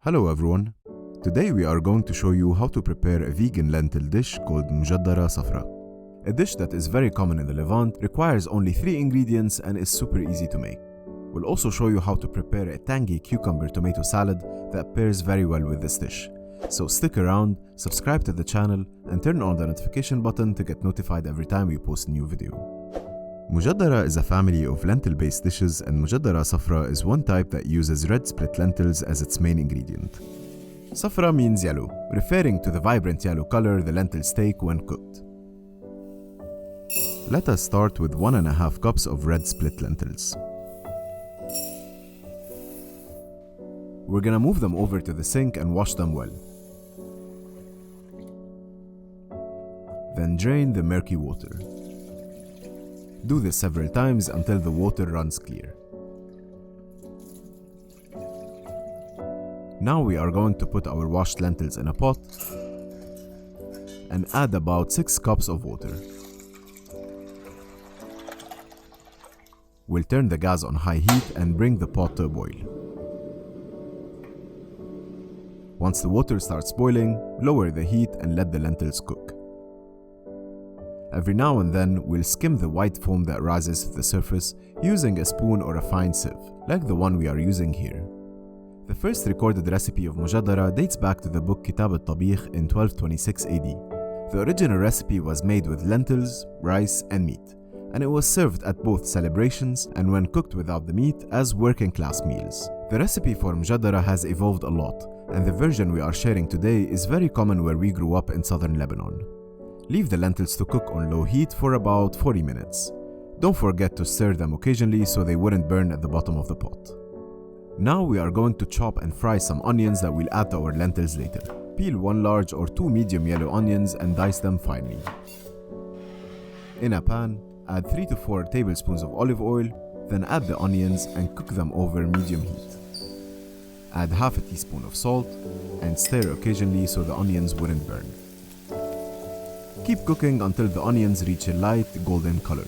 Hello everyone. Today we are going to show you how to prepare a vegan lentil dish called Mujaddara Safra. A dish that is very common in the Levant, requires only 3 ingredients and is super easy to make. We'll also show you how to prepare a tangy cucumber tomato salad that pairs very well with this dish. So stick around, subscribe to the channel and turn on the notification button to get notified every time we post a new video. Mujaddara is a family of lentil-based dishes, and Mujaddara Safra is one type that uses red split lentils as its main ingredient. Safra means yellow, referring to the vibrant yellow color the lentils take when cooked. Let us start with 1.5 cups of red split lentils. We're gonna move them over to the sink and wash them well. Then drain the murky water. Do this several times until the water runs clear. Now we are going to put our washed lentils in a pot and add about 6 cups of water. We'll turn the gas on high heat and bring the pot to a boil. Once the water starts boiling, lower the heat and let the lentils cook. Every now and then, we'll skim the white foam that rises to the surface using a spoon or a fine sieve, like the one we are using here. The first recorded recipe of Mujaddara dates back to the book Kitab al-Tabikh in 1226 AD. The original recipe was made with lentils, rice, and meat, and it was served at both celebrations and when cooked without the meat as working class meals. The recipe for Mujaddara has evolved a lot, and the version we are sharing today is very common where we grew up in Southern Lebanon. Leave the lentils to cook on low heat for about 40 minutes. Don't forget to stir them occasionally so they wouldn't burn at the bottom of the pot. Now we are going to chop and fry some onions that we'll add to our lentils later. Peel 1 large or 2 medium yellow onions and dice them finely. In a pan, add 3 to 4 tablespoons of olive oil, then add the onions and cook them over medium heat. Add half a teaspoon of salt and stir occasionally so the onions wouldn't burn. Keep cooking until the onions reach a light golden color.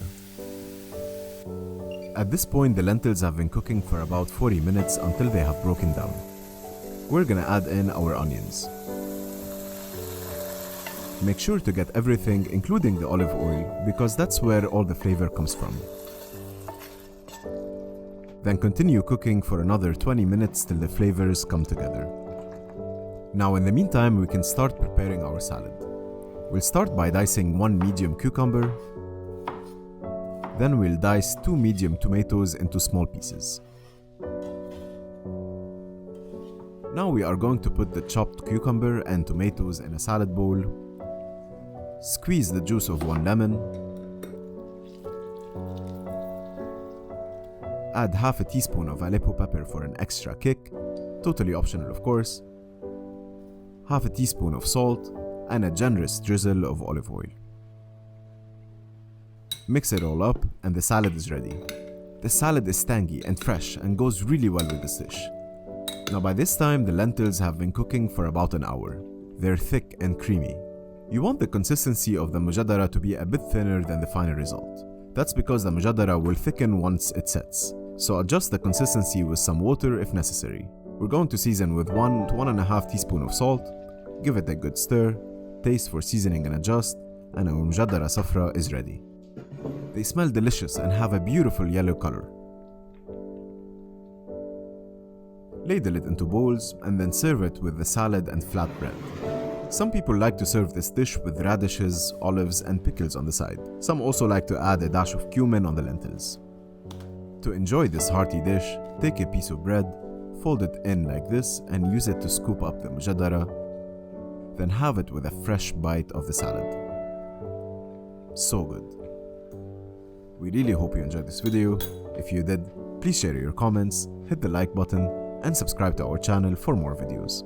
At this point, the lentils have been cooking for about 40 minutes until they have broken down. We're gonna add in our onions. Make sure to get everything, including the olive oil, because that's where all the flavor comes from. Then continue cooking for another 20 minutes till the flavors come together. Now in the meantime, we can start preparing our salad. We'll start by dicing 1 medium cucumber. Then we'll dice 2 medium tomatoes into small pieces. Now we are going to put the chopped cucumber and tomatoes in a salad bowl. Squeeze the juice of 1 lemon. Add half a teaspoon of Aleppo pepper for an extra kick, totally optional of course. Half a teaspoon of salt and a generous drizzle of olive oil. Mix it all up and the salad is ready. The salad is tangy and fresh and goes really well with this dish. Now by this time the lentils have been cooking for about an hour. They're thick and creamy. You want the consistency of the Mujaddara to be a bit thinner than the final result. That's because the Mujaddara will thicken once it sets. So adjust the consistency with some water if necessary. We're going to season with 1 to 1.5 teaspoons of salt. Give it a good stir. Taste for seasoning and adjust, and our Mujaddara Safra is ready. They smell delicious and have a beautiful yellow color. Ladle it into bowls and then serve it with the salad and flat bread. Some people like to serve this dish with radishes, olives, and pickles on the side. Some also like to add a dash of cumin on the lentils. To enjoy this hearty dish, take a piece of bread, fold it in like this, and use it to scoop up the Mujaddara. Then have it with a fresh bite of the salad. So good. We really hope you enjoyed this video. If you did, please share your comments, hit the like button, and subscribe to our channel for more videos.